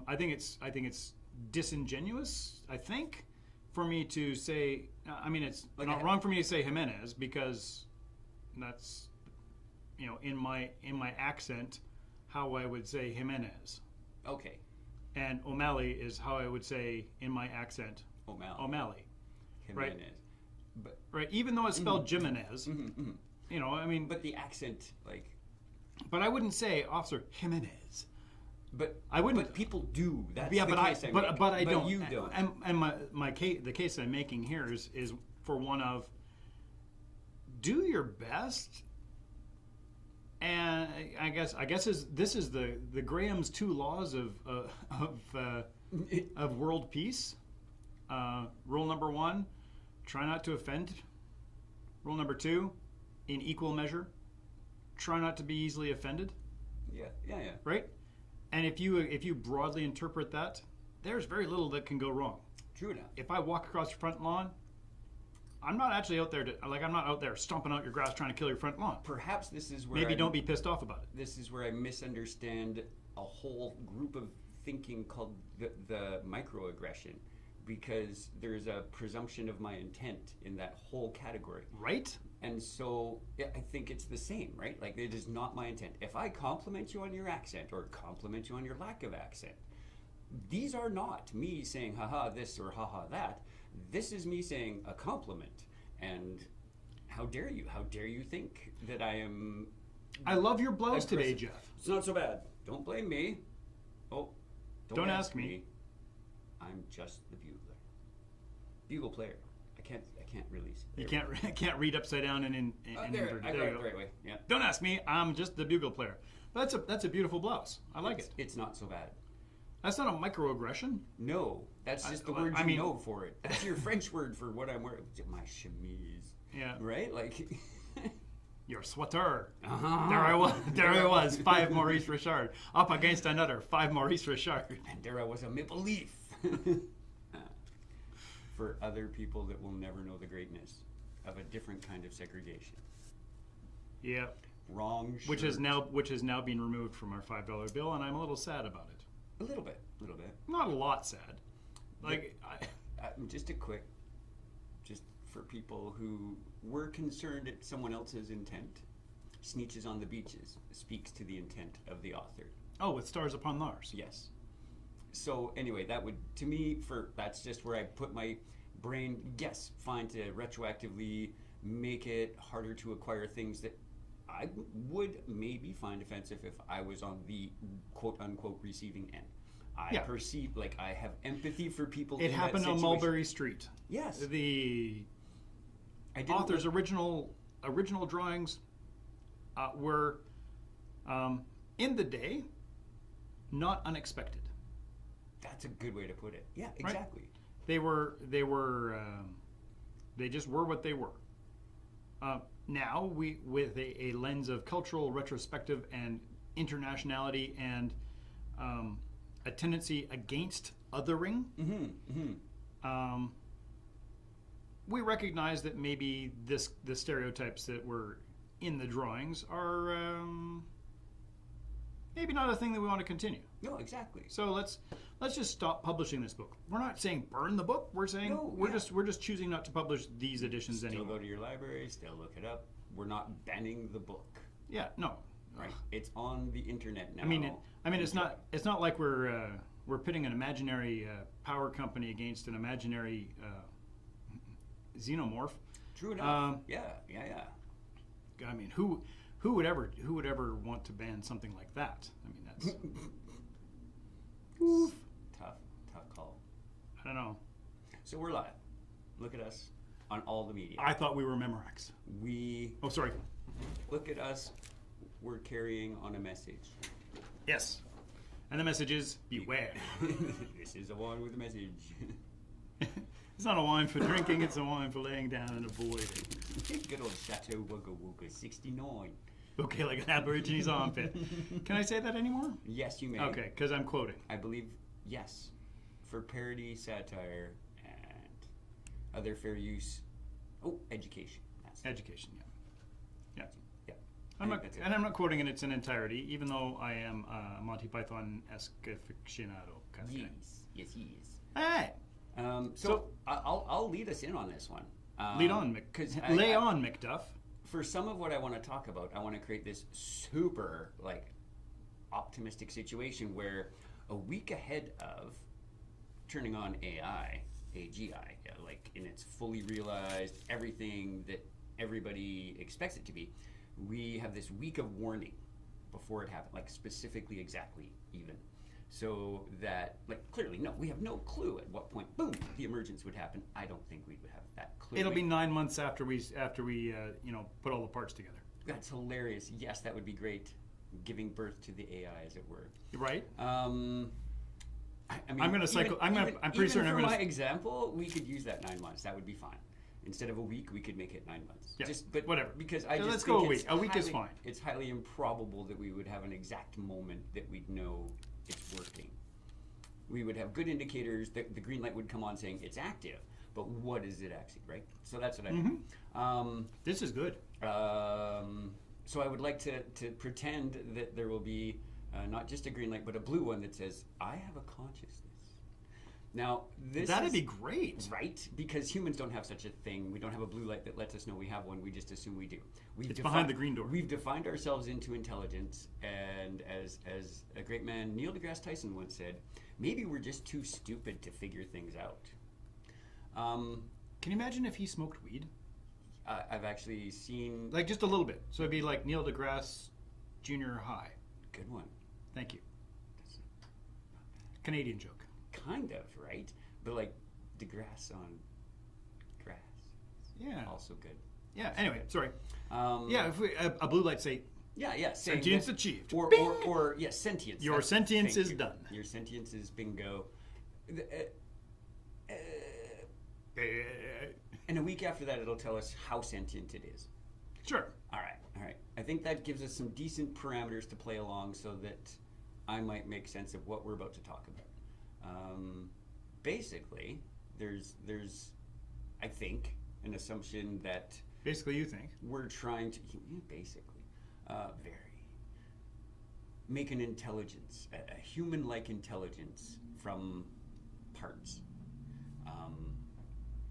I think it's disingenuous. I think for me to say, it's like not wrong for me to say Jimenez because that's in my accent how I would say Jimenez. Okay. And O'Malley is how I would say in my accent O'Malley. Jimenez. Right. But right, even though it's spelled Jimenez, But the accent, like. But I wouldn't say Officer Jimenez. But I wouldn't. But people do. That's yeah, the case I make. But I don't. You don't. And my case, the case I'm making here is for one of do your best. And I guess this is the Graham's 2 laws of world peace. Rule number 1, try not to offend. Rule number 2, in equal measure, try not to be easily offended. Yeah. Right? And if you broadly interpret that, there's very little that can go wrong. True enough. If I walk across your front lawn, I'm not actually out there I'm not out there stomping out your grass trying to kill your front lawn. Perhaps this is where don't be pissed off about it. This is where I misunderstand a whole group of thinking called the microaggression, because there's a presumption of my intent in that whole category. Right? And so I think it's the same, right? Like, it is not my intent. If I compliment you on your accent or compliment you on your lack of accent, these are not me saying haha this or haha that. This is me saying a compliment. And how dare you? How dare you think that I am... I love your blouse today, Jeff. It's not so bad. Don't blame me. Oh, don't ask me. I'm just the bugler. Bugle player. I can't release. You can't read upside down and in there. I got it the right way. Yeah. Don't ask me. I'm just the bugle player. But that's a beautiful blouse. I like it. It's not so bad. That's not a microaggression. No, that's just the word you know for it. That's your French word for what I'm wearing. My chemise. Yeah. Right? Like. Your sweater. Uh-huh. There I was. 5 Maurice Richard. Up against another 5 Maurice Richard. And there I was, a maple leaf. For other people that will never know the greatness of a different kind of segregation. Yeah. Wrong shirt. Which has now been removed from our $5 bill, and I'm a little sad about it. A little bit. Not a lot sad. Like, just for people who were concerned at someone else's intent, Sneetches on the Beaches speaks to the intent of the author. Oh, with stars upon Lars. Yes. So anyway, that would, to me, that's just where I put my brain. Yes, fine to retroactively make it harder to acquire things that I would maybe find offensive if I was on the quote-unquote receiving end. I perceive, like, I have empathy for people. It happened on Mulberry Street. Yes. The author's original drawings were, in the day, not unexpected. That's a good way to put it. Yeah, exactly. Right? They just were what they were. Now, with a lens of cultural retrospective and internationality and a tendency against othering, we recognize that maybe the stereotypes that were in the drawings are maybe not a thing that we want to continue. No, exactly. So let's just stop publishing this book. We're not saying burn the book. We're saying we're just choosing not to publish these editions anymore. Still go to your library. Still look it up. We're not banning the book. Yeah, no. Right. It's on the internet now. It's not like we're pitting an imaginary power company against an imaginary xenomorph. True enough. Yeah. I mean, who would ever want to ban something like that? I mean, that's tough call. I don't know. So we're live. Look at us on all the media. I thought we were Memorex. Oh, sorry. Look at us. We're carrying on a message. Yes. And the message is beware. This is a wine with a message. It's not a wine for drinking, it's a wine for laying down and avoiding. Good old Chateau Wugga Wugga 69. Okay, like an Aborigines armpit. Can I say that anymore? Yes, you may. Okay, because I'm quoting. I believe, yes. For parody, satire, and other fair use. Oh, education. Education, yeah. I'm not quoting it in its entirety, even though I am a Monty Python-esque aficionado kind of guy. Yes, he is. All right. So I'll lead us in on this one. Lead on, Lay on, McDuff. For some of what I want to talk about, I want to create this super optimistic situation where a week ahead of turning on AI, AGI, in its fully realized, everything that everybody expects it to be, we have this week of warning before it happened, specifically, exactly, even. So that, clearly, no, we have no clue at what point, boom, the emergence would happen. I don't think we would have that clue. It'll be 9 months after we put all the parts together. That's hilarious. Yes, that would be great. Giving birth to the AI, as it were. Right. I mean, I'm going to cycle. I'm pretty certain. For my example, we could use that 9 months. That would be fine. Instead of a week, we could make it 9 months. Yeah. But whatever. Because I just let's think go a week. A week is fine. It's highly improbable that we would have an exact moment that we'd know it's working. We would have good indicators that the green light would come on saying it's active, but what is it actually, right? So that's what I mean. This is good. So I would like to pretend that there will be not just a green light, but a blue one that says, I have a consciousness. Now, that'd be great. Right? Because humans don't have such a thing. We don't have a blue light that lets us know we have one. We just assume we do. It's behind the green door. We've defined ourselves into intelligence, and as a great man, Neil deGrasse Tyson once said, maybe we're just too stupid to figure things out. Can you imagine if he smoked weed? I've actually seen... just a little bit. So it'd be like Neil deGrasse Junior High. Good one. Thank you. Canadian joke. Kind of, right? But deGrasse on grass. Yeah. Also good. Yeah, anyway, sorry. If we, a blue light say... Yeah. Sentience achieved. Or sentience. Your sentience is done. Your sentience is bingo. And a week after that, it'll tell us how sentient it is. Sure. All right. I think that gives us some decent parameters to play along so that I might make sense of what we're about to talk about. Basically, there's, I think, an assumption that... Basically, you think? We're trying to, make an intelligence, a human-like intelligence from parts.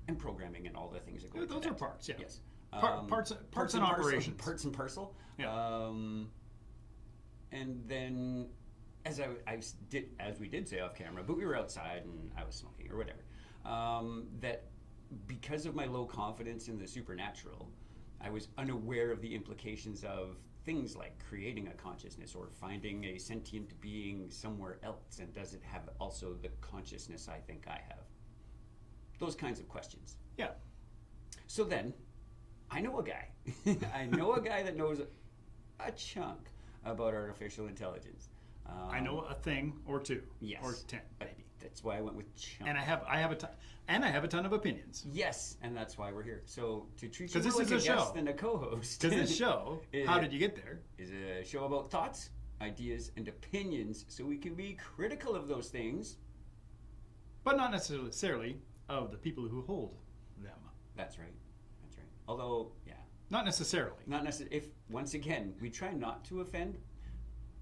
And programming and all the things that go into that. Those are parts, yeah. Yes. Parts and operations. Parts and parcel. Yeah. And then, as we did say off camera, but we were outside and I was smoking or whatever, that because of my low confidence in the supernatural, I was unaware of the implications of things like creating a consciousness or finding a sentient being somewhere else, and does it have also the consciousness I think I have? Those kinds of questions. Yeah. So then, I know a guy. I know a guy that knows a chunk about artificial intelligence. I know a thing or two. Yes. Or 10, maybe. That's why I went with chunk. And I have a ton of opinions. Yes, and that's why we're here. So to treat you this more is like a a guest show. than a co-host. Because this show, how did you get there? Is a show about thoughts, ideas, and opinions, so we can be critical of those things. But not necessarily of the people who hold them. That's right. Although, yeah. Not necessarily. Not necessarily. If, once again, we try not to offend,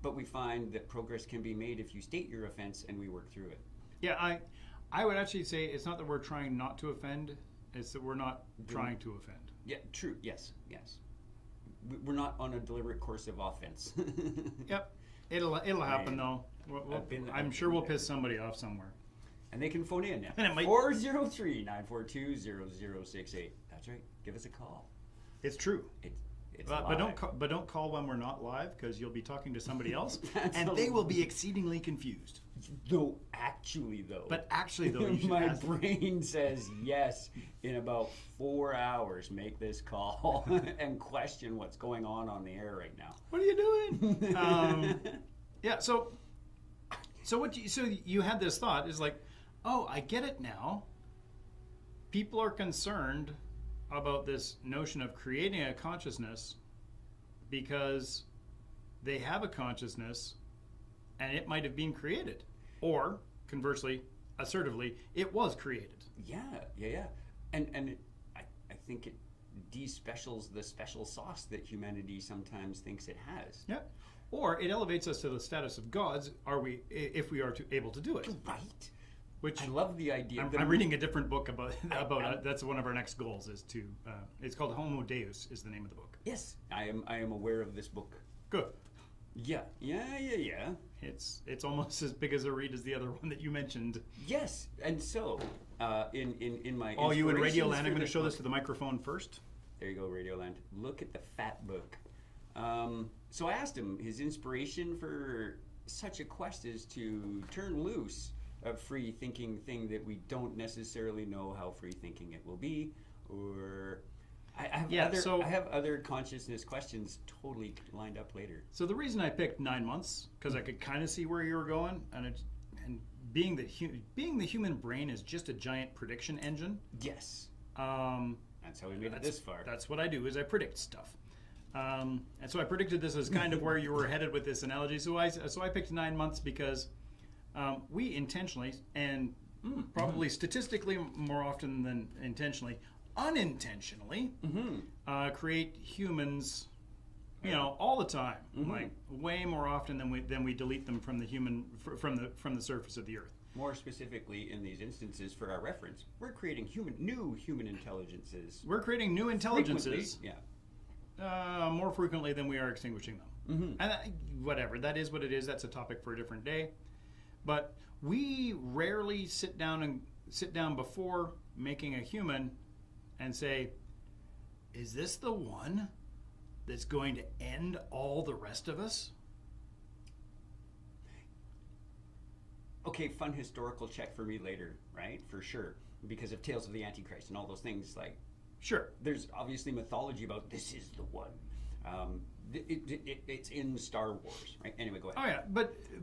but we find that progress can be made if you state your offense and we work through it. Yeah, I would actually say it's not that we're trying not to offend, it's that we're not trying to offend. Yeah, true. Yes. We're not on a deliberate course of offense. Yep. It'll happen, though. I'm sure we'll piss somebody off somewhere. And they can phone in. And it might... 403-942-0068. That's right. Give us a call. It's true. It's but don't call when we're not live, because you'll be talking to somebody else, That's and they will be exceedingly confused. Though, actually, you should my ask them. brain says yes. In about 4 hours, make this call and question what's going on the air right now. What are you doing? Yeah. So you had this thought is like, oh, I get it now. People are concerned about this notion of creating a consciousness because they have a consciousness and it might have been created. Or, conversely, assertively, it was created. Yeah. And I think despecials the special sauce that humanity sometimes thinks it has. Yeah. Or it elevates us to the status of gods, if we are able to do it. Right. Which I love the idea. I'm reading a different book about that's one of our next goals is to it's called Homo Deus is the name of the book. Yes, I am aware of this book. Good. Yeah. It's almost as big as a read as the other one that you mentioned. Yes, and so in my Oh, you in inspirations Radioland? for I'm going to this show book- this to the microphone first. There you go, Radioland. Look at the fat book. So I asked him his inspiration for such a quest is to turn loose a free thinking thing that we don't necessarily know how free thinking it will be, or I have other consciousness questions totally lined up later. So the reason I picked 9 months because I could kind of see where you were going, and being the human brain is just a giant prediction engine. Yes. That's how we made it this far. That's what I do is I predict stuff. And so I predicted this as kind of where you were headed with this analogy. So I picked 9 months because we intentionally and probably statistically more often than intentionally, unintentionally create humans, all the time, like way more often than we delete them from the surface of the earth. More specifically, in these instances, for our reference, we're creating new human intelligences. We're creating new intelligences. Yeah. More frequently than we are extinguishing them. And whatever, that is what it is. That's a topic for a different day. But we rarely sit down before making a human and say, is this the one that's going to end all the rest of us? Okay, fun historical check for me later, right? For sure. Because of Tales of the Antichrist and all those things, like... Sure. There's obviously mythology about this is the one. It's in Star Wars, right? Anyway, go ahead. Oh yeah,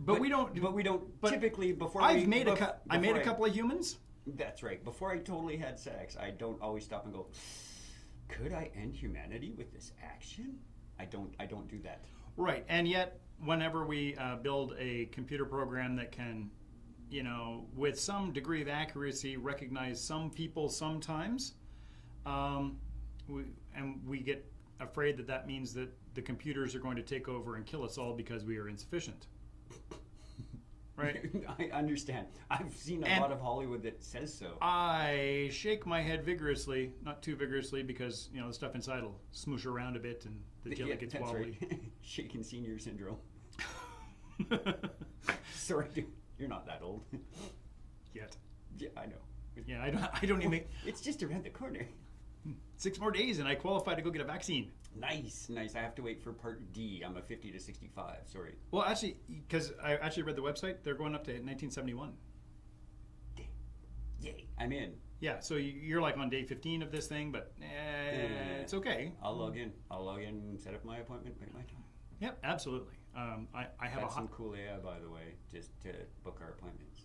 but we don't. But we don't typically before. I made a couple of humans. That's right. Before I totally had sex, I don't always stop and go, could I end humanity with this action? I don't do that. Right, and yet whenever we build a computer program that can, with some degree of accuracy, recognize some people sometimes, we get afraid that means that the computers are going to take over and kill us all because we are insufficient. Right? I understand. I've seen a lot of Hollywood that says so. I shake my head vigorously, not too vigorously because, the stuff inside will smoosh around a bit and the jelly gets wobbly. Right. Shaken senior syndrome. Sorry, dude. You're not that old. Yet. Yeah, I know. Yeah, I don't even... It's just around the corner. 6 more days and I qualify to go get a vaccine. Nice. I have to wait for Part D. I'm a 50 to 65. Sorry. Well, actually, because I actually read the website, they're going up to 1971. Yay. I'm in. Yeah, so you're like on day 15 of this thing, but it's okay. I'll log in and set up my appointment, make my time. Yep, absolutely. I have That's some cool AI, by the way, just to book our appointments.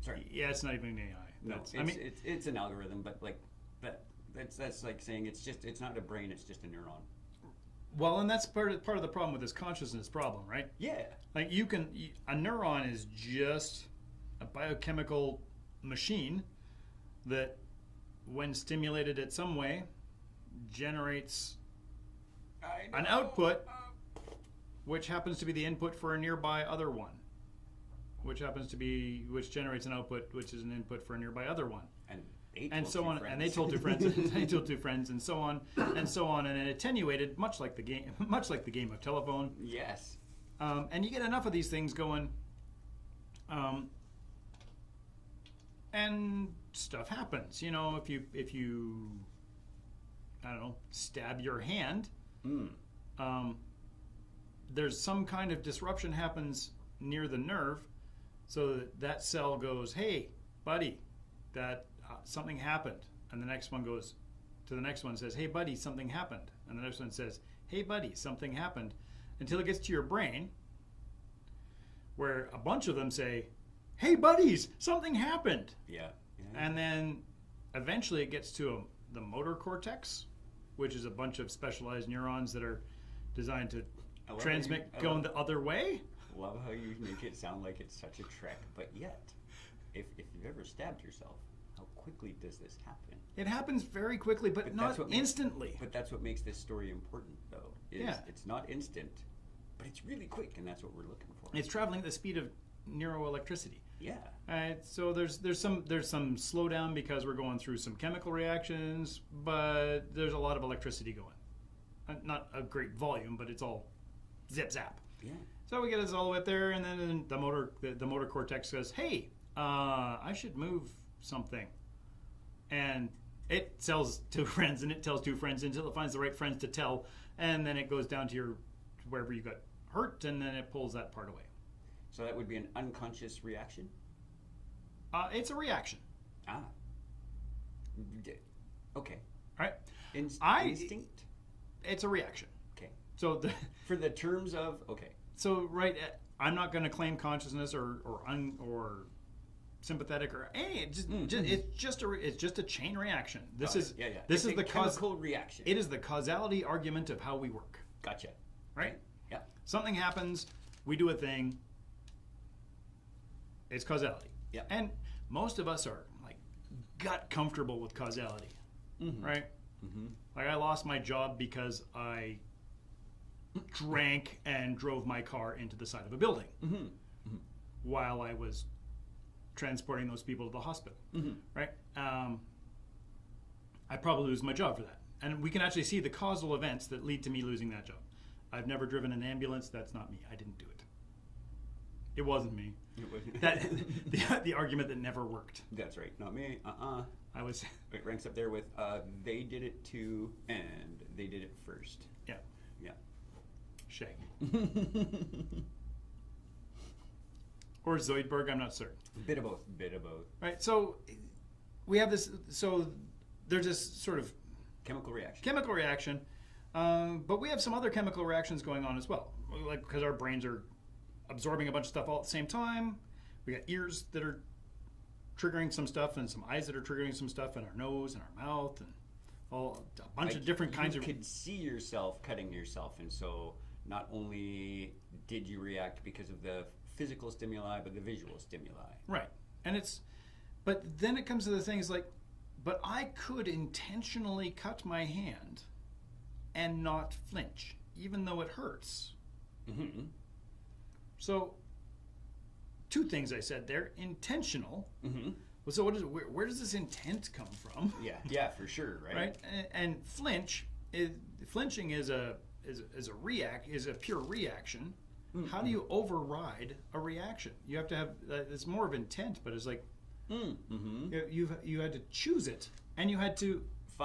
Sorry. Yeah, it's not even an AI. No, it's an algorithm, but that's like saying it's not a brain, it's just a neuron. Well, and that's part of the problem with this consciousness problem, right? Yeah. Like a neuron is just a biochemical machine that, when stimulated in some way, generates an output, which happens to be the input for a nearby other one, which generates an output, which is an input for a nearby other one. And so on, and they told two friends, and they told two friends, and so on, and it attenuated, much like the game of telephone. Yes. And you get enough of these things going, and stuff happens. If you I don't know, stab your hand, there's some kind of disruption happens near the nerve, so that cell goes, "Hey, buddy, that." Something happened, and the next one goes to the next one and says, "Hey buddy, something happened," and the next one says, "Hey buddy, something happened," until it gets to your brain, where a bunch of them say, "Hey buddies, something happened." Yeah. And then eventually it gets to the motor cortex, which is a bunch of specialized neurons that are designed to transmit going the other way. Love how you make it sound like it's such a trek, but yet, if you've ever stabbed yourself, how quickly does this happen? It happens very quickly, but not instantly. But that's what makes this story important, though. Yeah. It's not instant, but it's really quick, and that's what we're looking for. It's traveling at the speed of neuroelectricity. Yeah. So there's some slowdown because we're going through some chemical reactions, but there's a lot of electricity going. Not a great volume, but it's all zip zap. Yeah. So we get us all the way up there, and then the motor cortex says, "Hey, I should move something," and it tells two friends, and it tells two friends until it finds the right friends to tell, and then it goes down to wherever you got hurt, and then it pulls that part away. So that would be an unconscious reaction? It's a reaction. Ah. Okay. Right? Instinct? It's a reaction. Okay. So for the terms of, okay. So right, I'm not going to claim consciousness or sympathetic or any. It's just a chain reaction. This is the chemical reaction. It is the causality argument of how we work. Gotcha. Right? Okay. Yeah. Something happens, we do a thing. It's causality. Yeah. And most of us are like gut comfortable with causality, right? Mm-hmm. Like I lost my job because I drank and drove my car into the side of a building while I was transporting those people to the hospital, right? I probably lose my job for that. And we can actually see the causal events that lead to me losing that job. I've never driven an ambulance. That's not me. I didn't do it. It wasn't me. That the argument that never worked. That's right. Not me. I was. It ranks up there with they did it too, and they did it first. Yeah. Yeah. Shag. Or Zoidberg. I'm not certain. Bit of both. Bit of both. Right. So we have this. So there's this sort of chemical reaction. But we have some other chemical reactions going on as well, like because our brains are absorbing a bunch of stuff all at the same time. We got ears that are triggering some stuff, and some eyes that are triggering some stuff, and our nose and our mouth, and a bunch of different kinds of. You could see yourself cutting yourself, and so not only did you react because of the physical stimuli, but the visual stimuli. Right, but then it comes to the things like, but I could intentionally cut my hand and not flinch, even though it hurts. Mm-hmm. So, two things I said there. Intentional. Mm-hmm. Well, so where does this intent come from? Yeah, for sure, right? Right, and flinching is a pure reaction. Mm-hmm. How do you override a reaction? You have to have it's more of intent, but it's like you had to choose it, and you had to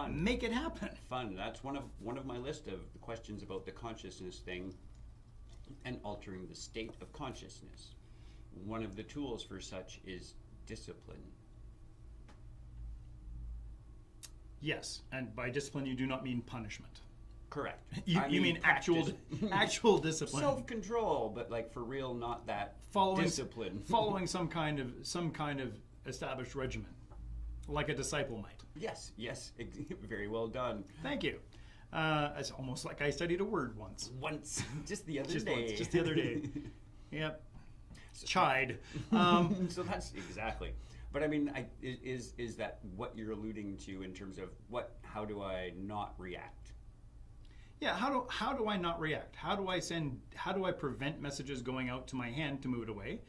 make it happen. Fun. That's one of my list of questions about the consciousness thing. And altering the state of consciousness. One of the tools for such is discipline. Yes, and by discipline you do not mean punishment. Correct. You mean actual discipline. Self-control, but like for real, not that discipline. Following some kind of established regimen, like a disciple might. Yes, very well done. Thank you. It's almost like I studied a word once. Just the other day. Just the other day. Yep. Chide. So that's exactly. But I mean, is that what you're alluding to in terms of how do I not react? Yeah. How do I not react? How do I prevent messages going out to my hand to move it away?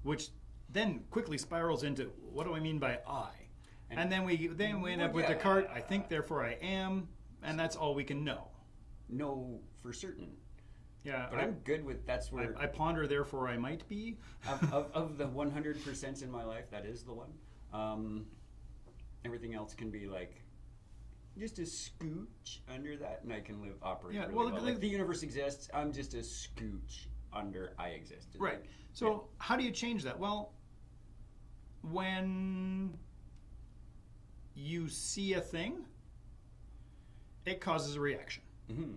Which then quickly spirals into what do I mean by I? And then we end up with the cart, I think, therefore I am, and that's all we can know. Know for certain. Yeah. But I'm good with that's where... I ponder, therefore I might be. Of the 100% in my life, that is the one. Everything else can be like just a scooch under that, and I can operate really well. Like the universe exists, I'm just a scooch under I exist. Right. So how do you change that? Well, when you see a thing, it causes a reaction. Mm-hmm.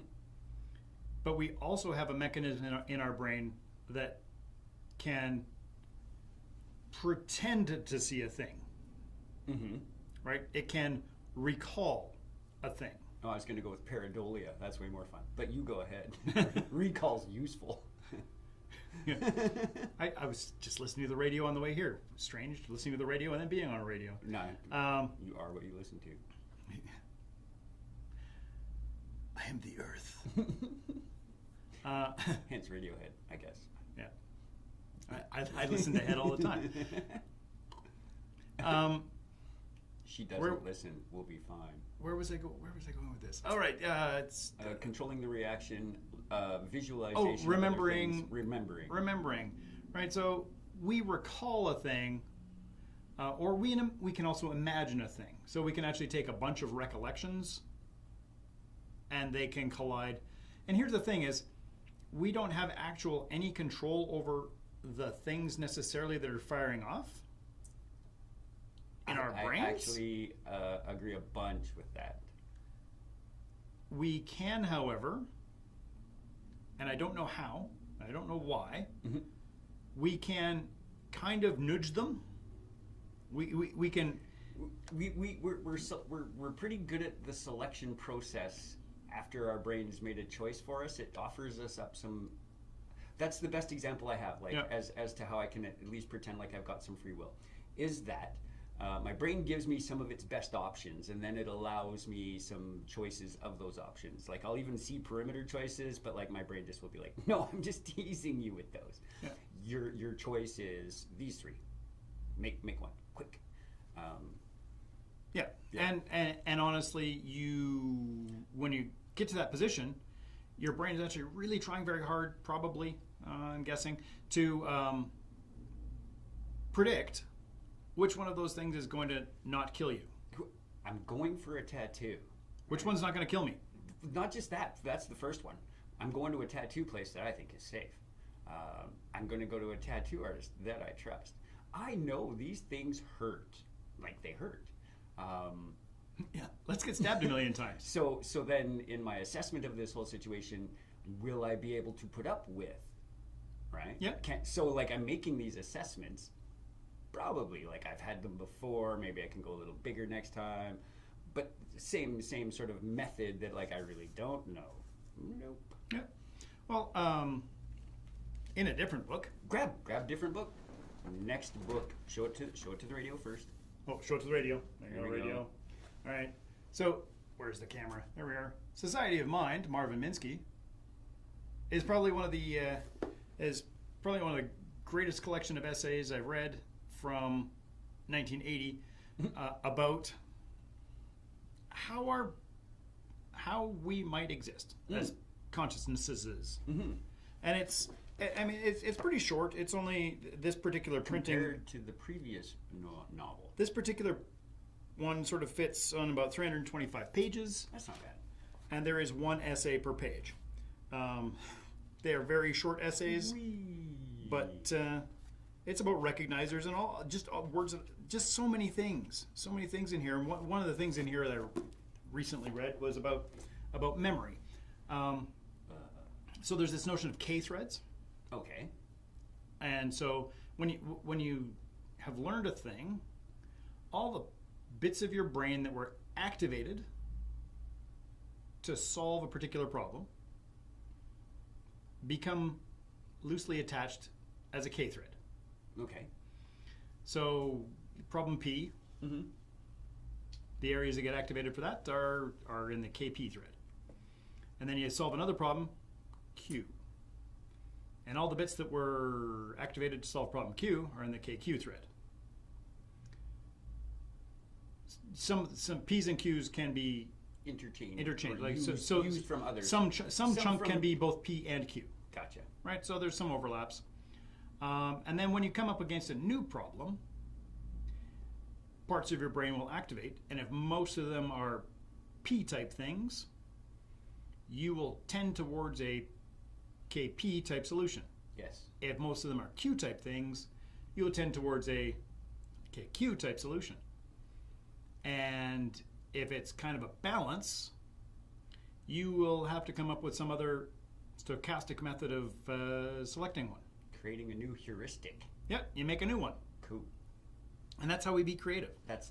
But we also have a mechanism in our brain that can pretend to see a thing. Mm-hmm. Right? It can recall a thing. Oh, I was going to go with pareidolia. That's way more fun. But you go ahead. Recall's useful. Yeah. I was just listening to the radio on the way here. Strange, listening to the radio and then being on a radio. No, you are what you listen to. I am the earth. Hence Radiohead, I guess. Yeah. I listen to Head all the time. She doesn't listen. We'll be fine. Where was I going with this? All right. It's controlling the reaction, visualization. Oh, remembering. Remembering. Right. So we recall a thing, or we can also imagine a thing. So we can actually take a bunch of recollections, and they can collide. And here's the thing: is we don't have any control over the things necessarily that are firing off in our brains. I actually agree a bunch with that. We can, however, and I don't know how, I don't know why, we can kind of nudge them. We can. We're pretty good at the selection process. After our brain has made a choice for us, it offers us up some. That's the best example I have, as to how I can at least pretend like I've got some free will. Is that my brain gives me some of its best options, and then it allows me some choices of those options. Like I'll even see perimeter choices, but like my brain just will be like, "No, I'm just teasing you with those. Yeah. Your choice is these three. Make one quick." Yeah, and honestly, when you get to that position, your brain is actually really trying very hard, probably, I'm guessing, to predict which one of those things is going to not kill you. I'm going for a tattoo. Which one's not going to kill me? Not just that. That's the first one. I'm going to a tattoo place that I think is safe. I'm going to go to a tattoo artist that I trust. I know these things hurt. Like they hurt. Yeah, let's get stabbed a million times. So then in my assessment of this whole situation, will I be able to put up with, right? Yeah. So like I'm making these assessments, probably like I've had them before, maybe I can go a little bigger next time, but same sort of method that like I really don't know. Nope. Yeah. Well, in a different book. Grab different book. Next book. Show it to the radio first. Oh, show it to the radio. There you go, radio. All right. So, where's the camera? There we are. Society of Mind, Marvin Minsky, is probably one of the greatest collection of essays I've read from 1980 about how we might exist as consciousnesses. Mm-hmm. And it's pretty short. It's only this particular printing compared to the previous novel. This particular one sort of fits on about 325 pages. That's not bad. And there is one essay per page. They are very short essays, but it's about recognizers and all words. Just so many things in here. And one of the things in here that I recently read was about memory. So there's this notion of K threads. Okay. And so when you have learned a thing, all the bits of your brain that were activated to solve a particular problem become loosely attached as a K thread. Okay. So problem P, the areas that get activated for that are in the KP thread. And then you solve another problem, Q. And all the bits that were activated to solve problem Q are in the KQ thread. Some P's and Q's can be interchanged. Like used from others. Some chunk can be both P and Q. Gotcha. Right. So there's some overlaps. And then when you come up against a new problem, parts of your brain will activate, and if most of them are P-type things, you will tend towards a KP type solution. Yes. If most of them are Q type things, you will tend towards a KQ type solution. And if it's kind of a balance, you will have to come up with some other stochastic method of selecting one. Creating a new heuristic. Yep, you make a new one. Cool. And that's how we be creative.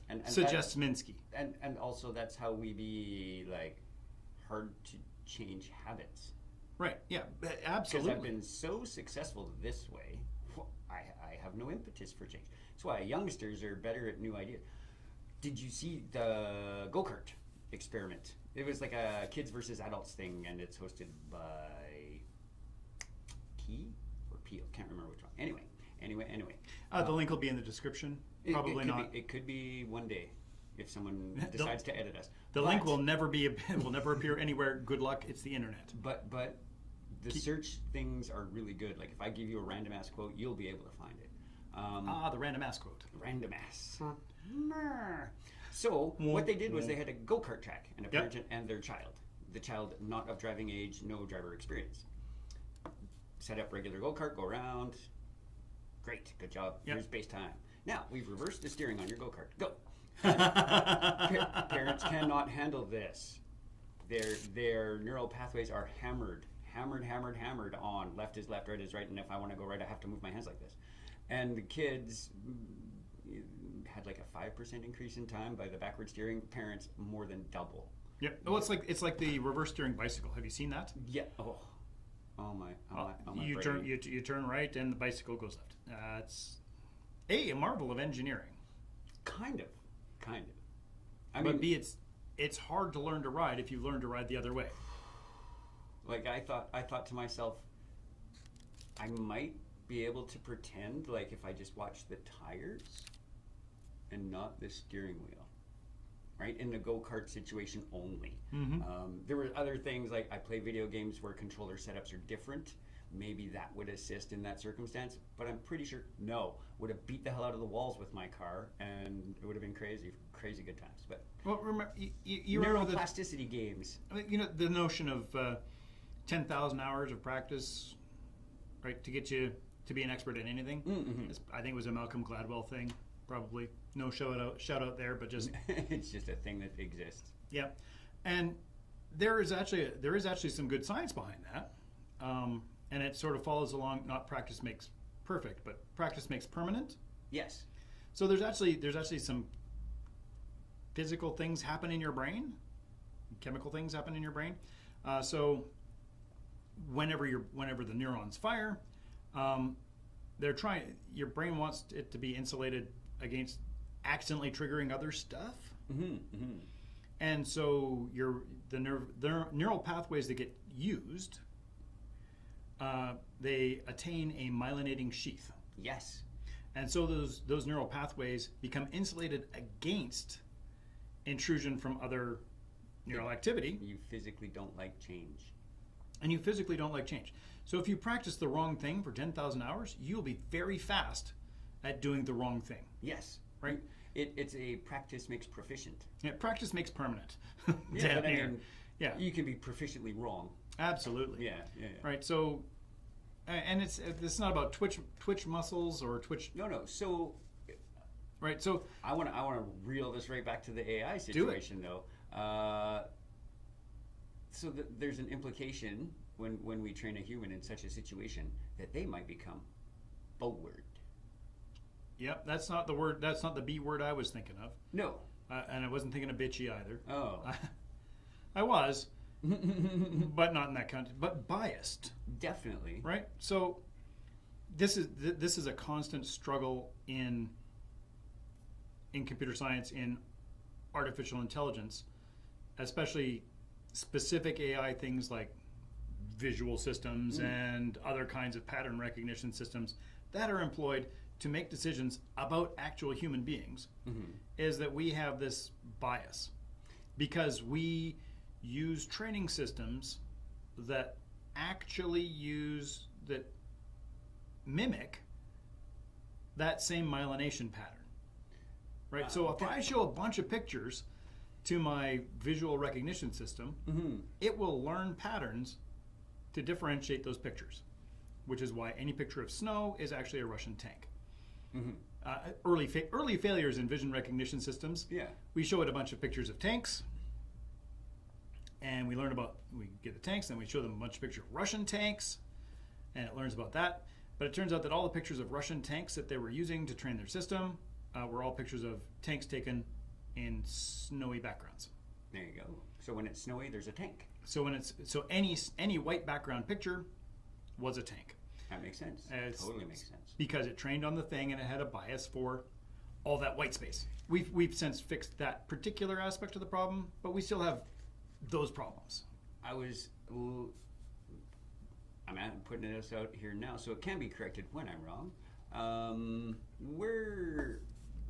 And suggests Minsky. And also that's how we be like hard to change habits. Right. Yeah. Because Absolutely. I've been so successful this way, I have no impetus for change. That's why youngsters are better at new ideas. Did you see the go-kart experiment? It was like a kids versus adults thing, and it's hosted by P or Peel. Can't remember which one. Anyway. The link will be in the description. Probably not. It could be one day if someone decides to edit us. The link will never appear anywhere. Good luck. It's the internet. But the search things are really good. Like if I give you a random ass quote, you'll be able to find it. The random ass quote. Random ass. So what they did was they had a go-kart track and a parent and their child. The child not of driving age, no driver experience. Set up regular go-kart, go around. Great, good job. Here's base time. Now we've reversed the steering on your go-kart. Go. Parents cannot handle this. Their neural pathways are hammered on. Left is left, right is right, and if I want to go right, I have to move my hands like this. And the kids had like a 5% increase in time by the backward steering. Parents more than double. Yeah. Well, it's like the reverse steering bicycle. Have you seen that? Yeah. Oh my. You turn right and the bicycle goes left. It's a marvel of engineering. Kind of. It's hard to learn to ride if you learn to ride the other way. Like I thought to myself, I might be able to pretend like if I just watch the tires and not the steering wheel, right? In the go-kart situation only. There were other things like I play video games where controller setups are different. Maybe that would assist in that circumstance, but I'm pretty sure would have beat the hell out of the walls with my car, and it would have been crazy good times. But remember, you remember neuroplasticity games. The notion of 10,000 hours of practice, right, to get you to be an expert in anything. I think it was a Malcolm Gladwell thing, probably. No shout out there, but just it's just a thing that exists. Yeah, and there is actually some good science behind that. And it sort of follows along, not practice makes perfect, but practice makes permanent. Yes. So there's actually some physical things happen in your brain, chemical things happen in your brain. So whenever the neurons fire, your brain wants it to be insulated against accidentally triggering other stuff. And so the neural pathways that get used, they attain a myelinating sheath. Yes. And so those neural pathways become insulated against intrusion from other neural activity. You physically don't like change. So if you practice the wrong thing for 10,000 hours, you'll be very fast at doing the wrong thing. Yes. Right? It's a practice makes proficient. Yeah, practice makes permanent. Yeah, but you can be proficiently wrong. Absolutely. Yeah. Right. So, and it's not about twitch muscles or twitch. No. So, right. So I want to reel this right back to the AI situation, though. So there's an implication when we train a human in such a situation that they might become forward. Yep. That's not the word. That's not the B word I was thinking of. No. And I wasn't thinking of bitchy either. Oh. I was. But not in that context. But biased. Definitely. Right? So this is a constant struggle in computer science, in artificial intelligence, especially specific AI things like visual systems and other kinds of pattern recognition systems that are employed to make decisions about actual human beings, is that we have this bias because we use training systems that mimic that same myelination pattern, right? So if I show a bunch of pictures to my visual recognition system, it will learn patterns to differentiate those pictures, which is why any picture of snow is actually a Russian tank. Early failures in vision recognition systems. Yeah. We show it a bunch of pictures of tanks, and we get the tanks, and we show them a bunch of pictures of Russian tanks, and it learns about that. But it turns out that all the pictures of Russian tanks that they were using to train their system were all pictures of tanks taken in snowy backgrounds. There you go. So when it's snowy, there's a tank. So any white background picture was a tank. That makes sense. Totally makes sense. Because it trained on the thing and it had a bias for all that white space. We've since fixed that particular aspect of the problem, but we still have those problems. I'm putting this out here now, so it can be corrected when I'm wrong. Where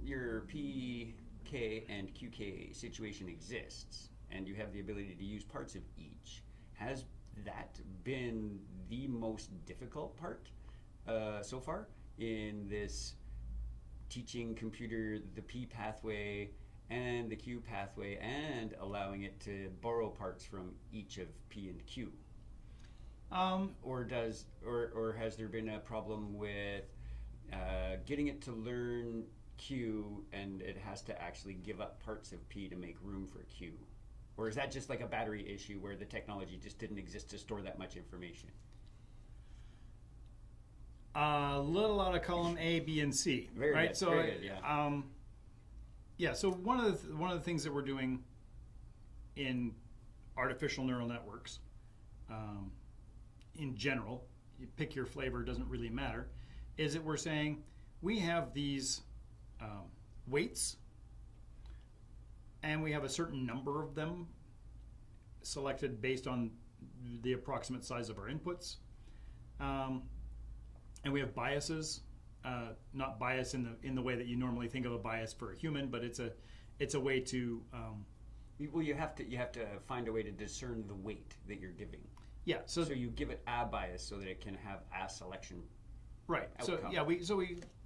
your PK and QK situation exists, and you have the ability to use parts of each, has that been the most difficult part so far in this teaching computer the P pathway and the Q pathway and allowing it to borrow parts from each of P and Q? Or has there been a problem with getting it to learn Q and it has to actually give up parts of P to make room for Q? Or is that just like a battery issue where the technology just didn't exist to store that much information? A little out of column A, B, and C. Very good, so very good, yeah. Yeah. So one of the things that we're doing in artificial neural networks, in general, you pick your flavor, doesn't really matter, is that we're saying we have these weights, and we have a certain number of them selected based on the approximate size of our inputs. And we have biases, not bias in the way that you normally think of a bias for a human, but it's a way to. Well, you have to find a way to discern the weight that you're giving. Yeah. So you give it a bias so that it can have a selection. Right. Outcome. So yeah, we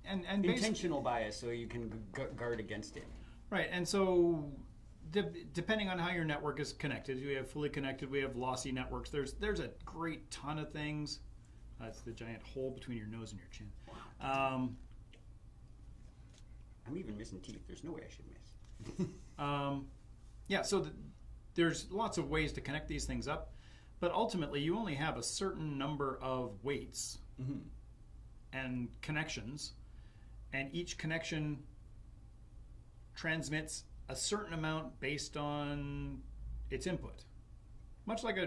intentional bias so you can guard against it. Right. And so depending on how your network is connected, we have fully connected, we have lossy networks. There's a great ton of things. That's the giant hole between your nose and your chin. I'm even missing teeth. There's no way I should miss. Yeah, so there's lots of ways to connect these things up, but ultimately you only have a certain number of weights and connections, and each connection transmits a certain amount based on its input, much like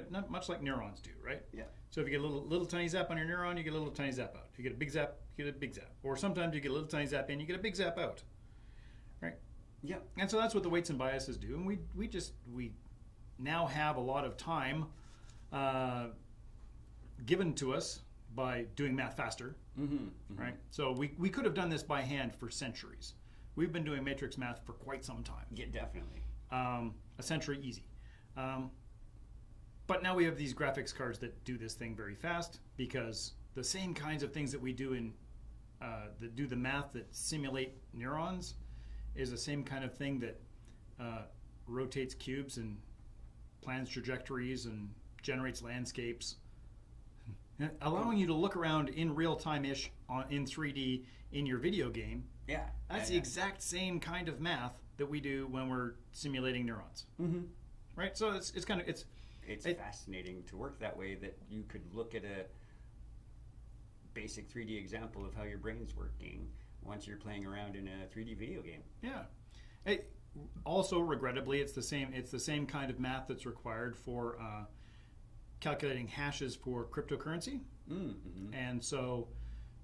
neurons do, right? Yeah. So if you get a little tiny zap on your neuron, you get a little tiny zap out. If you get a big zap, you get a big zap. Or sometimes you get a little tiny zap in, you get a big zap out. Right? Yeah. And so that's what the weights and biases do. And we now have a lot of time given to us by doing math faster. Right? So we could have done this by hand for centuries. We've been doing matrix math for quite some time. Yeah, definitely. A century easy. But now we have these graphics cards that do this thing very fast, because the same kinds of things that we do that do the math that simulate neurons is the same kind of thing that rotates cubes and plans trajectories and generates landscapes, allowing you to look around in real time-ish in 3D in your video game. Yeah, that's the exact same kind of math that we do when we're simulating neurons. Right? So it's fascinating to work that way, that you could look at a basic 3D example of how your brain's working once you're playing around in a 3D video game. Yeah. Also, regrettably, it's the same kind of math that's required for calculating hashes for cryptocurrency. And so,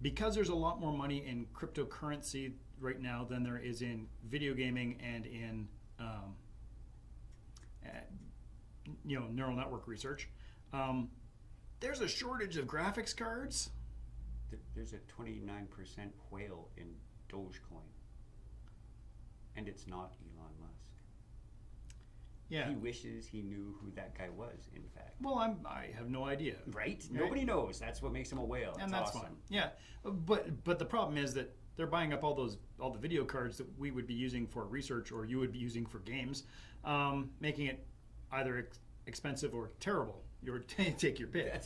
because there's a lot more money in cryptocurrency right now than there is in video gaming and in neural network research, there's a shortage of graphics cards. There's a 29% whale in Dogecoin, and it's not Elon Musk. Yeah. He wishes he knew who that guy was, in fact. Well, I have no idea. Right? Nobody knows. That's what makes him a whale. And that's awesome. fine. Yeah. But the problem is that they're buying up all the video cards that we would be using for research, or you would be using for games, making it either expensive or terrible. Take your pick.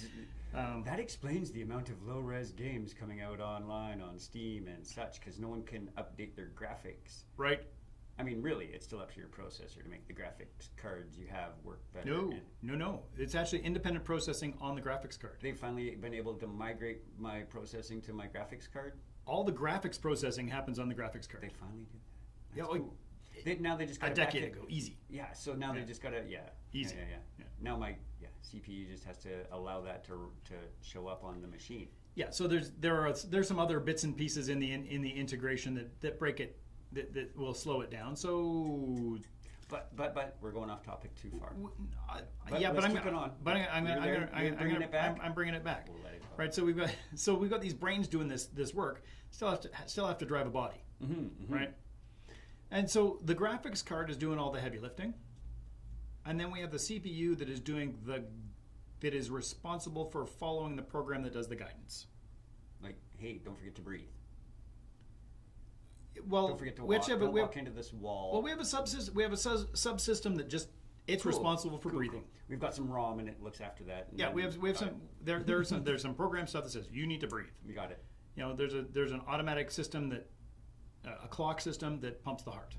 That explains the amount of low-res games coming out online on Steam and such, because no one can update their graphics. Right. I mean, really, it's still up to your processor to make the graphics cards you have work better. No. It's actually independent processing on the graphics card. They've finally been able to migrate my processing to my graphics card? All the graphics processing happens on the graphics card. They finally did that. That's cool. Now they just a got decade ago, easy. Yeah. So now they just got to Easy. Yeah. Now my CPU just has to allow that to show up on the machine. Yeah. So there's some other bits and pieces in the integration that break it that will slow it down. So. But we're going off topic too far. I'm bringing it back. We'll let it go. Right. So we've got these brains doing this work. Still have to drive a body. Right. And so the graphics card is doing all the heavy lifting, and then we have the CPU that is responsible for following the program that does the guidance. Like, hey, don't forget to breathe. Well, don't forget to walk into this wall. Well, we have a subsystem. We have a subsystem that just responsible for breathing. We've got some ROM and it looks after that. Yeah, we have some. There's some program stuff that says you need to breathe. We got it. You know, there's an automatic system that a clock system that pumps the heart.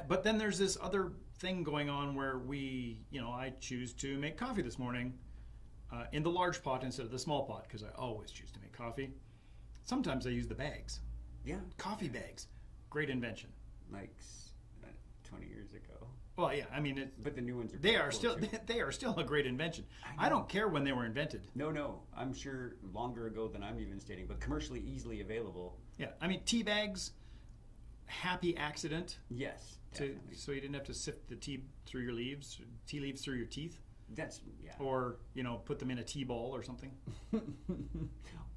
But then there's this other thing going on where I choose to make coffee this morning in the large pot instead of the small pot because I always choose to make coffee. Sometimes I use the bags. Yeah. Coffee bags. Great invention. Like 20 years ago. Well, yeah, I mean, but the new ones are they are still a great invention. I don't care when they were invented. No, I'm sure longer ago than I'm even stating, but commercially easily available. Yeah, I mean, tea bags, happy accident. Yes, definitely. So you didn't have to sift the tea leaves through your teeth. Or put them in a tea ball or something.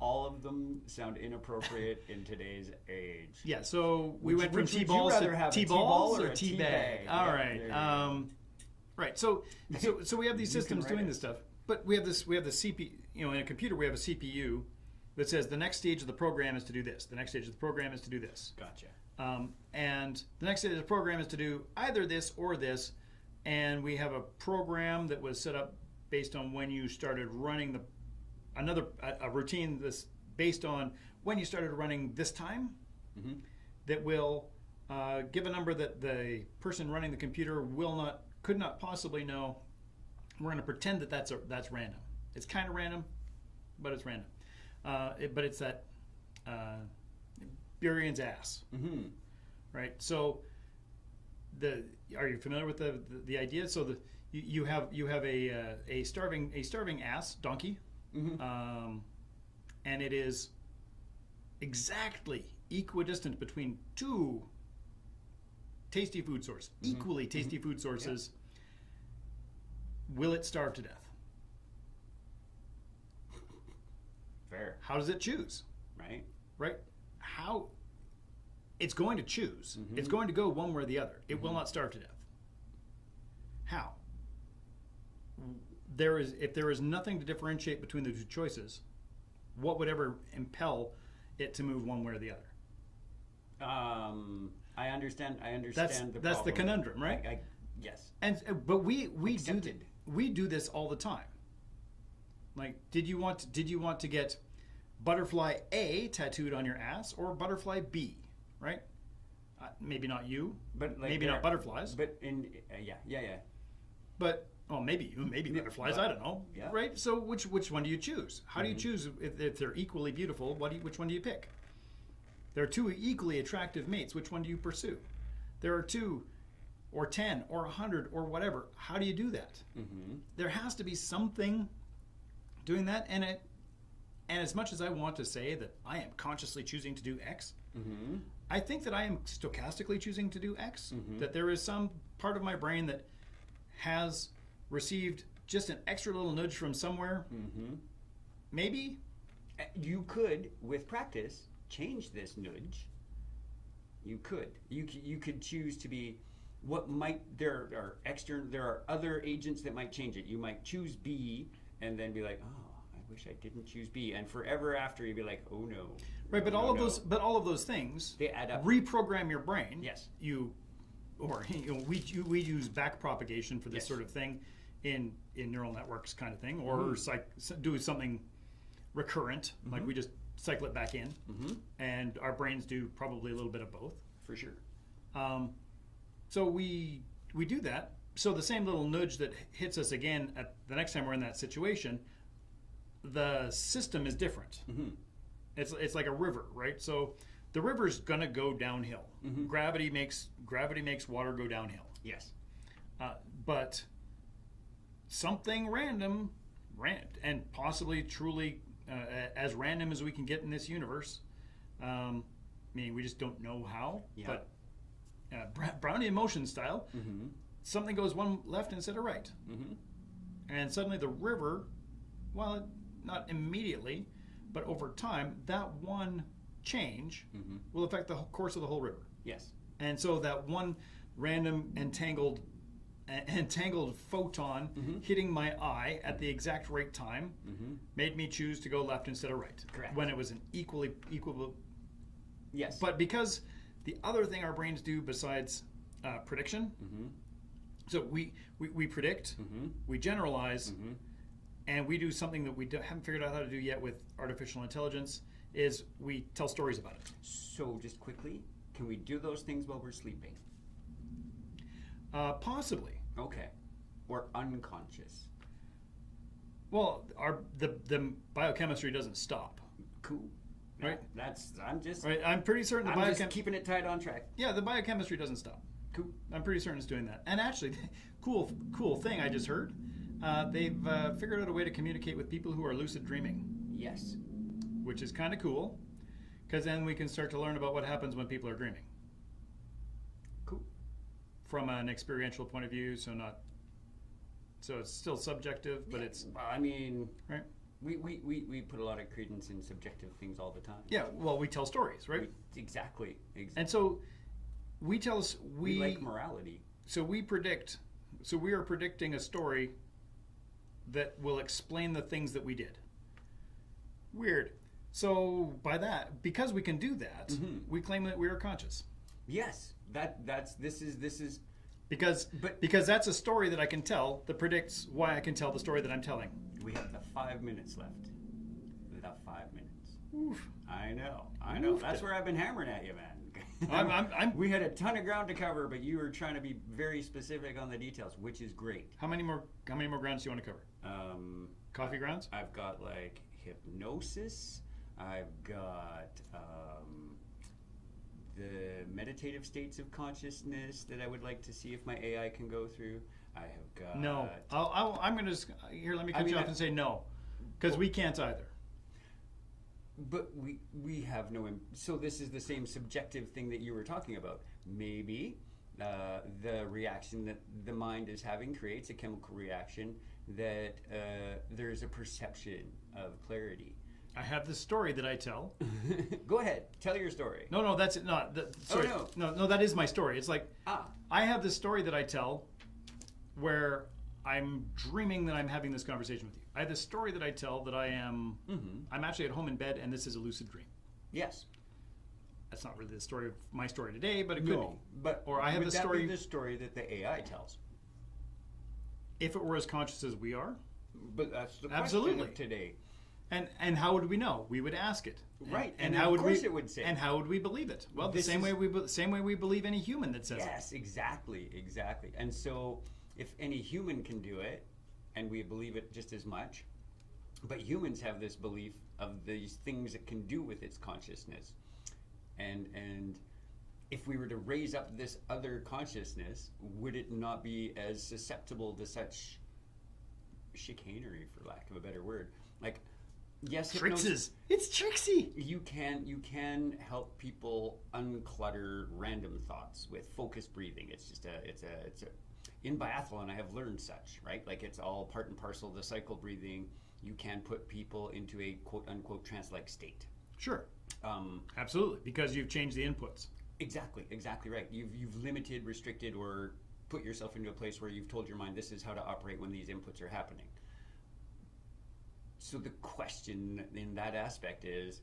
All of them sound inappropriate in today's age. Yeah, so we went from tea balls to tea balls or tea bag. All right, right. So we have these systems doing this stuff, but we have the CPU. In a computer, we have a CPU that says the next stage of the program is to do this. The next stage of the program is to do this. Gotcha. And the next stage of the program is to do either this or this. And we have a program that was set up based on when you started running a routine that's based on when you started running this time that will give a number that the person running the computer could not possibly know. We're going to pretend that that's random. It's kind of random, but it's random. But it's that Burion's ass, right? So. Are you familiar with the idea? So you have a starving ass donkey, and it is exactly equidistant between two tasty food sources, equally tasty food sources. Yeah. Will it starve to death? Fair. How does it choose? Right. How? It's going to choose. It's going to go one way or the other. It will not starve to death. How? If there is nothing to differentiate between the two choices, what would ever impel it to move one way or the other? I understand. That's the conundrum, right? Yes. But we do this all the time. Like, did you want to get butterfly A tattooed on your ass or butterfly B? Right? Maybe not you, but maybe not butterflies. But yeah. But maybe you, maybe butterflies. I don't know. Yeah. Right? So which one do you choose? How do you choose if they're equally beautiful? Which one do you pick? There are two equally attractive mates. Which one do you pursue? There are 2, or 10, or 100, or whatever. How do you do that? There has to be something doing that, and as much as I want to say that I am consciously choosing to do X. I think that I am stochastically choosing to do X, that there is some part of my brain that has received just an extra little nudge from somewhere. Maybe. You could, with practice, change this nudge. You could. You could choose to be there are other agents that might change it. You might choose B and then be like, oh, I wish I didn't choose B. And forever after you'd be like, oh no. Right, but all of those things they add up. Reprogram your brain. Yes. We use back propagation for this sort of thing in neural networks kind of thing, or do something recurrent, like we just cycle it back in, and our brains do probably a little bit of both. For sure. So we do that. So the same little nudge that hits us again at the next time we're in that situation, the system is different. It's like a river, right? So the river's gonna go downhill. Mhm. Gravity makes water go downhill. Yes. But something random, and possibly truly as random as we can get in this universe. Meaning we just don't know how. Yeah. But Brownian motion style, Mm-hmm. something goes one left instead of right, Mm-hmm. and suddenly the river, well, not immediately, but over time, that one change Mm-hmm. will affect the course of the whole river. Yes. And so that one random entangled photon Mhm. hitting my eye at the exact right time Mm-hmm. made me choose to go left instead of right. Correct. When it was an equal. Yes. But because the other thing our brains do besides prediction, Mm-hmm. so we predict, Mm-hmm. we generalize, Mm-hmm. and we do something that we haven't figured out how to do yet with artificial intelligence, is we tell stories about it. So just quickly, can we do those things while we're sleeping? Possibly. Okay. Or unconscious. Well, the biochemistry doesn't stop. Cool. Right. I'm just Right? I'm pretty certain the I'm just keeping it tight on track. Yeah, the biochemistry doesn't stop. Cool. I'm pretty certain it's doing that. And actually, cool thing I just heard. They've figured out a way to communicate with people who are lucid dreaming, Yes. which is kind of cool, because then we can start to learn about what happens when people are dreaming Cool. from an experiential point of view. So it's still subjective, but it's Well, I mean, right. we put a lot of credence in subjective things all the time. Yeah. Well, we tell stories, right? Exactly. And so we like morality. So we predict. So we are predicting a story that will explain the things that we did. Weird. So by that, because we can do that, Mhm. we claim that we are conscious. Yes. This is Because that's a story that I can tell that predicts why I can tell the story that I'm telling. we have the 5 minutes left. The 5 minutes. Oof. I know. Oof. That's where I've been hammering at you, man. I'm We had a ton of ground to cover, but you were trying to be very specific on the details, which is great. How many more grounds do you want to cover? Coffee grounds? I've got like hypnosis. I've got the meditative states of consciousness that I would like to see if my AI can go through. I have got No. I'm going to just here. Let me cut I mean, you off and say no, because we can't either. But we have no. So this is the same subjective thing that you were talking about. Maybe the reaction that the mind is having creates a chemical reaction that there's a perception of clarity. I have this story that I tell. Go ahead, tell your story. No, that's it. No, sorry. Oh, no, that is my story. It's like Ah, I have this story that I tell where I'm dreaming that I'm having this conversation with you. I have this story that I tell that I'm actually at home in bed and this is a lucid dream. yes. That's not really the story of my story today, but it could be. But Or I have would the that story- be the story that the AI tells. If it were as conscious as we are, But that's the Absolutely. question of today. and how would we know? We would ask it. Right, And and how of would course we? it would say. And how would we believe it? Well, the This same is- way we believe any human that says it. Yes, exactly. And so, if any human can do it, and we believe it just as much, but humans have this belief of these things it can do with its consciousness, and if we were to raise up this other consciousness, would it not be as susceptible to such chicanery, for lack of a better word? Like, yes, hypnosis. Trixes. It's tricksy. You can help people unclutter random thoughts with focused breathing. It's just it's a in biathlon I have learned such, right? Like it's all part and parcel of the cycle breathing. You can put people into a quote unquote trance-like state. Sure. Absolutely, because you've changed the inputs. Exactly right. You've limited, restricted, or put yourself into a place where you've told your mind this is how to operate when these inputs are happening. So the question in that aspect is,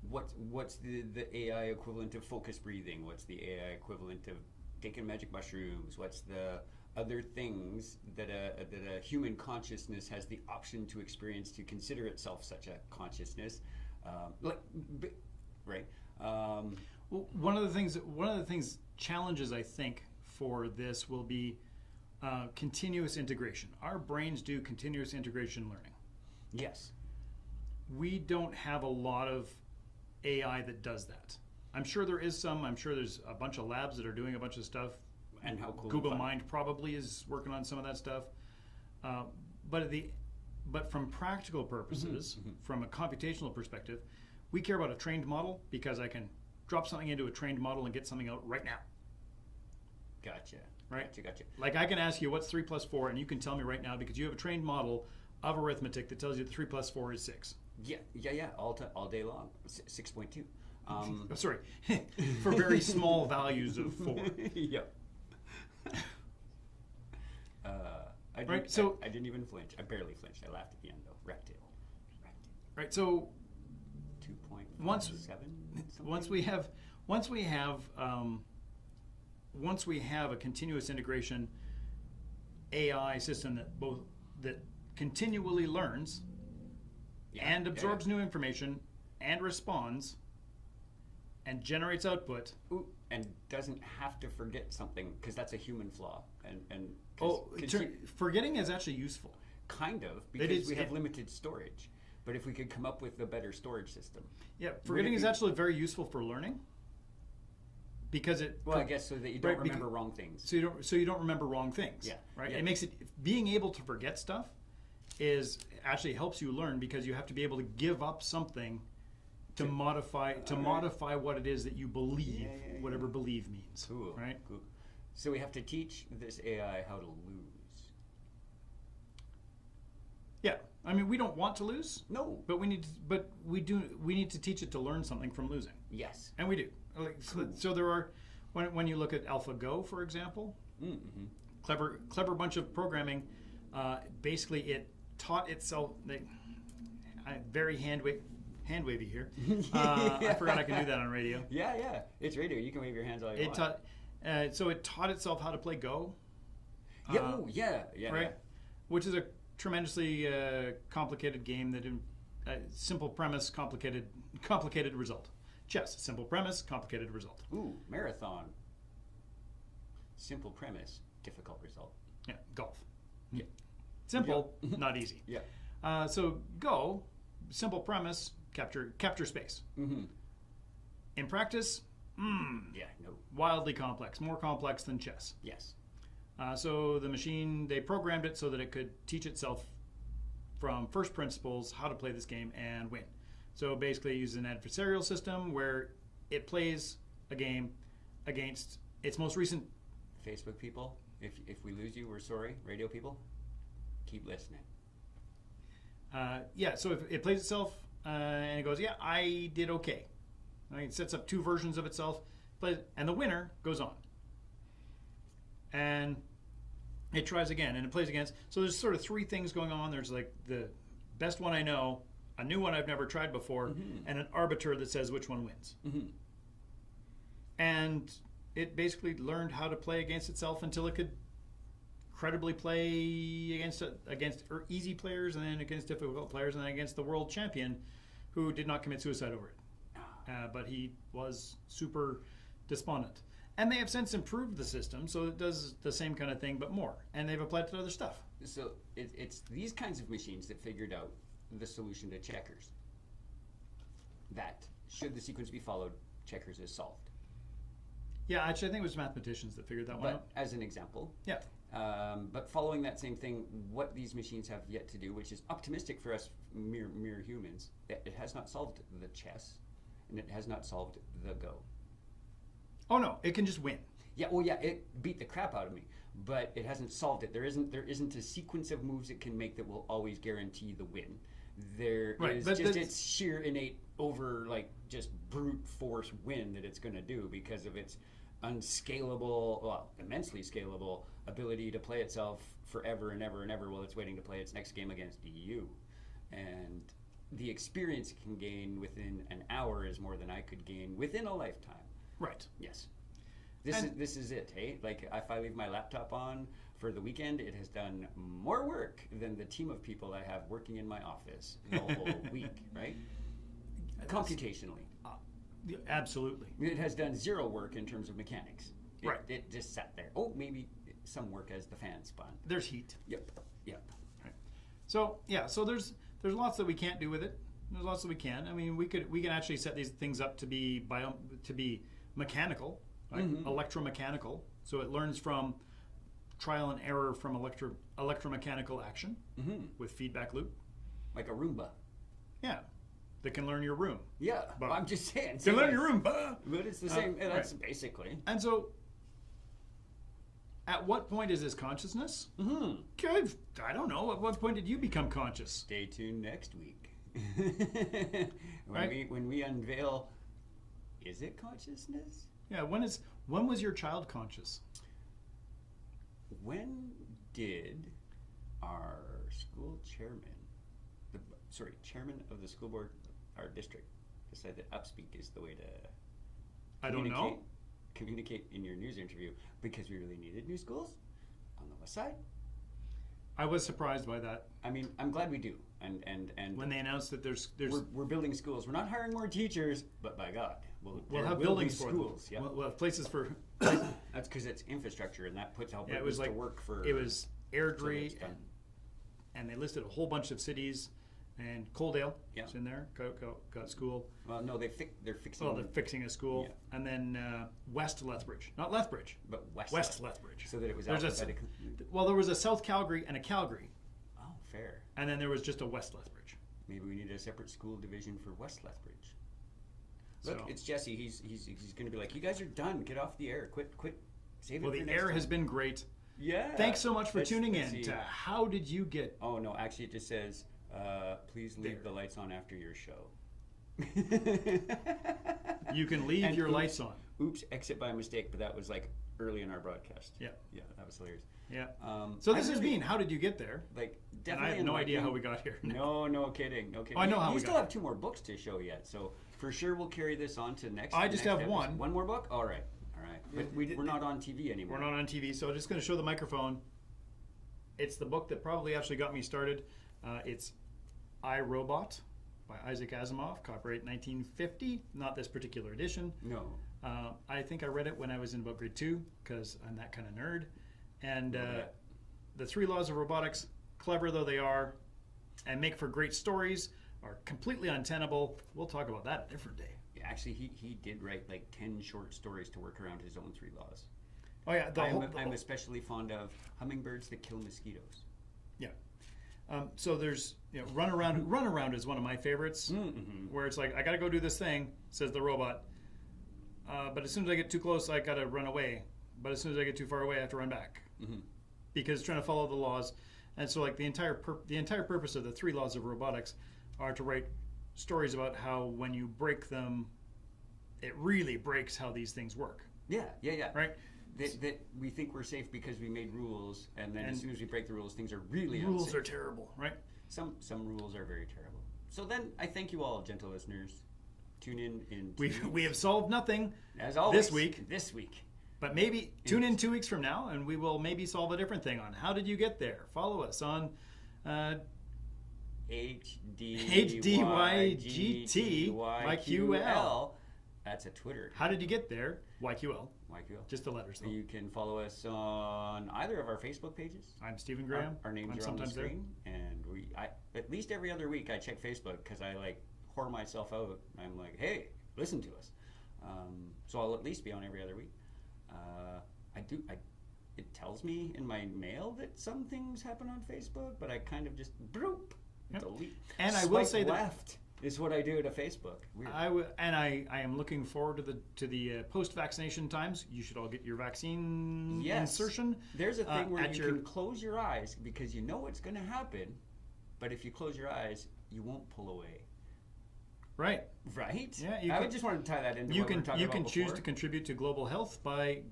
what's the AI equivalent of focused breathing? What's the AI equivalent of taking magic mushrooms? What's the other things that a human consciousness has the option to experience to consider itself such a consciousness? Right. Well, one of the things challenges I think for this will be continuous integration. Our brains do continuous integration learning. Yes. We don't have a lot of AI that does that. I'm sure there is some. I'm sure there's a bunch of labs that are doing a bunch of stuff. And how cool. Google Mind probably is working on some of that stuff. But from practical purposes, from a computational perspective, we care about a trained model because I can drop something into a trained model and get something out right now. Gotcha. Right? Gotcha. Like I can ask you what's 3 plus 4, and you can tell me right now because you have a trained model of arithmetic that tells you that 3 plus 4 is 6. Yeah. All day long. 6.2. Sorry, for very small values of 4. Yep. I didn't even flinch. I barely flinched. I laughed at the end though. Rectal. Right. So 2.57. Once we have a continuous integration AI system that continually learns and absorbs new information and responds and generates output. Ooh, and doesn't have to forget something because that's a human flaw. Forgetting is actually useful. Kind of, because we have limited storage. But if we could come up with a better storage system. Yeah, forgetting is actually very useful for learning. Because I guess so that you don't remember wrong things. So you don't remember wrong things. Yeah. Right? Yeah. It makes it, being able to forget stuff actually helps you learn because you have to be able to give up something to modify what it is that you believe, whatever believe means. Cool. Right? Cool. So we have to teach this AI how to lose. Yeah. I mean, we don't want to lose. No. But we need to teach it to learn something from losing. Yes. And we do. So there are, when you look at AlphaGo, for example, clever bunch of programming. Basically, it taught itself. Very hand wavy here. I forgot I can do that on radio. Yeah. It's radio. You can wave your hands all you want. So it taught itself how to play Go. Yeah. Right. Yeah. Which is a tremendously complicated game that simple premise, complicated result. Chess, simple premise, complicated result. Ooh, marathon. Simple premise, difficult result. Yeah, golf. Yeah. Simple, not easy. Yeah. So Go, simple premise, capture space. Mm-hmm. In practice, yeah, no. Wildly complex, more complex than chess. Yes. So the machine, they programmed it so that it could teach itself from first principles how to play this game and win. So basically it uses an adversarial system where it plays a game against its most recent... Facebook people, if we lose you, we're sorry. Radio people, keep listening. So if it plays itself and it goes, yeah, I did okay. It sets up 2 versions of itself, and the winner goes on. And it tries again, and it plays against. So there's sort of 3 things going on. There's like the best one I know, a new one I've never tried before, and an arbiter that says which one wins. Mm-hmm. And it basically learned how to play against itself until it could credibly play against easy players, and then against difficult players, and then against the world champion, who did not commit suicide over it. But he was super despondent. And they have since improved the system, so it does the same kind of thing, but more. And they've applied it to other stuff. So it's these kinds of machines that figured out the solution to checkers. That, should the sequence be followed, checkers is solved. Yeah, actually, I think it was mathematicians that figured that one out. As an example. Yeah. But following that same thing, what these machines have yet to do, which is optimistic for us mere humans, it has not solved the chess, and it has not solved the Go. Oh no, it can just win. Yeah, well, yeah, it beat the crap out of me, but it hasn't solved it. There isn't a sequence of moves it can make that will always guarantee the win. There is just its sheer innate just brute force win that it's going to do because of its immensely scalable ability to play itself forever and ever and ever while it's waiting to play its next game against you. And the experience it can gain within an hour is more than I could gain within a lifetime. Right. Yes. This is it, hey? Like, if I leave my laptop on for the weekend, it has done more work than the team of people I have working in my office the whole week, right? Computationally. Absolutely. It has done 0 work in terms of mechanics. Right. It just sat there. Oh, maybe some work as the fan spun. There's heat. Yep. Right. So, yeah, so there's lots that we can't do with it There's lots that we can. I mean, we can actually set these things up to be mechanical, like electromechanical. So it learns from trial and error from electromechanical action with feedback loop. Like a Roomba. Yeah, that can learn your room. Yeah, But I'm just saying. can learn your room. But it's the same. That's right. basically. And so, at what point is this consciousness? Good. I don't know. At what point did you become conscious? Stay tuned next week. Right. when we unveil, is it consciousness? Yeah. When was your child conscious? When did our school chairman, chairman of the school board, our district, decide that upspeak is the way to I don't know. communicate in your news interview, because we really needed new schools on the west side? I was surprised by that I mean, I'm glad we do, and when they announced that there's we're building schools. We're not hiring more teachers, but by God, we'll have will buildings be for schools. them. Yeah, We'll have places for. that's because it's infrastructure, and that puts Albertans Yeah, it was like to work for. it was Airdrie, it's done. and they listed a whole bunch of cities, and Coaldale Yeah. is in there. Got school. Well, no, they're fixing. Well, they're fixing a school, Yeah. and then West Lethbridge, not Lethbridge, but West Lethbridge. so that it was There's alphabetically. Well, there was a South Calgary and a Calgary, Oh, fair. and then there was just a West Lethbridge. Maybe we need a separate school division for West Lethbridge. Look, So- it's Jesse. He's going to be like, you guys are done. Get off the air. Quit. Save it Well, for the next air time." has been great. Yeah. Thanks so much for Let's- tuning let's in see. to How Did You Get. Oh no, actually, it just says, please leave There. the lights on after your show. You can leave And your oops. lights on. Oops, exit by mistake, but that was like early in our broadcast. Yeah. Yeah, that was hilarious. Yeah. I So this has really- been How Did You Get There? Like, And definitely. I have in no my idea how thing- we got here. No kidding. No kidding. I know how you we still got have 2 more books to show yet, so for sure we'll carry this on to next. I just next have episode. one. One more book. All right. But we're not on TV anymore. We're not on TV, so I'm just going to show the microphone. It's the book that probably actually got me started. It's I, Robot by Isaac Asimov, copyright 1950. Not this particular edition. No. I think I read it when I was in about grade 2 because I'm that kind of nerd. And the 3 laws of robotics, clever though they are, and make for great stories, are completely untenable. We'll talk about that a different day. Actually, he did write like 10 short stories to work around his own 3 laws. Oh yeah, I'm especially fond of hummingbirds that kill mosquitoes. Yeah. So there's run around. Run around is one of my favorites, where it's like I got to go do this thing, says the robot. But as soon as I get too close, I got to run away. But as soon as I get too far away, I have to run back because it's trying to follow the laws. And so like the entire purpose of the 3 laws of robotics are to write stories about how when you break them, it really breaks how these things work. Yeah. Right. That we think we're safe because we made rules, and then as soon as we break the rules, things are really Rules unsafe. are terrible, right? Some rules are very terrible. So then, I thank you all, gentle listeners. Tune in. We have solved nothing as always this week. This week. But maybe tune in 2 weeks from now, and we will maybe solve a different thing on How Did You Get There. Follow us on HDYGTYQL. That's a Twitter. How Did You Get There? YQL. YQL. Just the letters, though. You can follow us on either of our Facebook pages. I'm Stephen Graham. Our names I'm are on the sometimes there. screen, and at least every other week I check Facebook because I like whore myself out. I'm like, hey, listen to us. So I'll at least be on every other week. It tells me in my mail that some things happen on Facebook, but I kind of just delete. And I will say that left is what I do to Facebook. Weird. I am looking forward to the post-vaccination times. You should all get your vaccine insertion. There's a thing where you can close your eyes because you know what's going to happen, but if you close your eyes, you won't pull away. Right. Right? Yeah. I just want to tie that into what we were talking about You can choose before. to contribute to global health by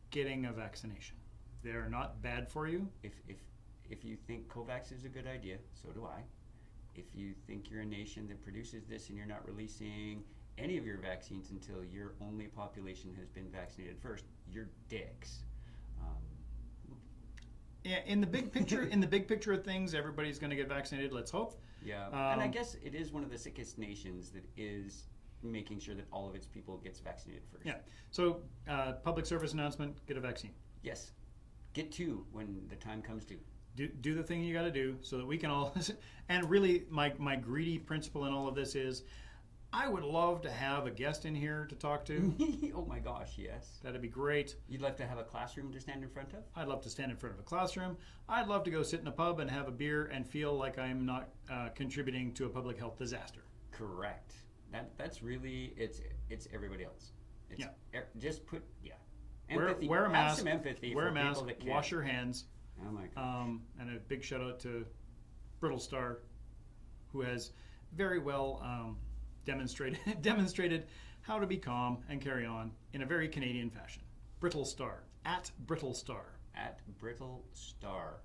getting a vaccination. They're not bad for you. If you think COVAX is a good idea, so do I. If you think you're a nation that produces this and you're not releasing any of your vaccines until your only population has been vaccinated first, you're dicks. Yeah, in the big picture of things, everybody's going to get vaccinated. Let's hope. Yeah, and I guess it is one of the sickest nations that is making sure that all of its people gets vaccinated first. Yeah. So, public service announcement: get a vaccine. Yes, get 2 when the time comes to. do the thing you got to do so that we can all. And really, my greedy principle in all of this is, I would love to have a guest in here to talk to. Oh my gosh, yes. That'd be great. You'd like to have a classroom to stand in front of? I'd love to stand in front of a classroom. I'd love to go sit in a pub and have a beer and feel like I'm not contributing to a public health disaster. Correct. That's really it's everybody else. It's just put empathy. Wear a Have mask. some empathy Wear for a mask. people that can. Wash your hands. Oh my gosh. And a big shout out to Brittle Star, who has very well demonstrated how to be calm and carry on in a very Canadian fashion. Brittle Star, at Brittle Star. At Brittle Star.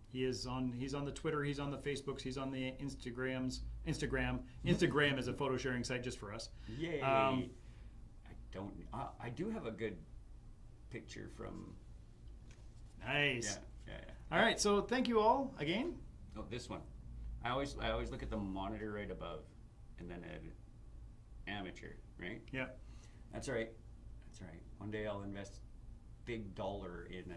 He's on the Twitter, he's on the Facebooks, he's on the Instagram. Instagram is a photo sharing site just for us. Yay! I do have a good picture from. Nice. Yeah. All right, so thank you all again. Oh, this one. I always look at the monitor right above, and then amateur, right? Yeah. That's all right. One day I'll invest big dollar in a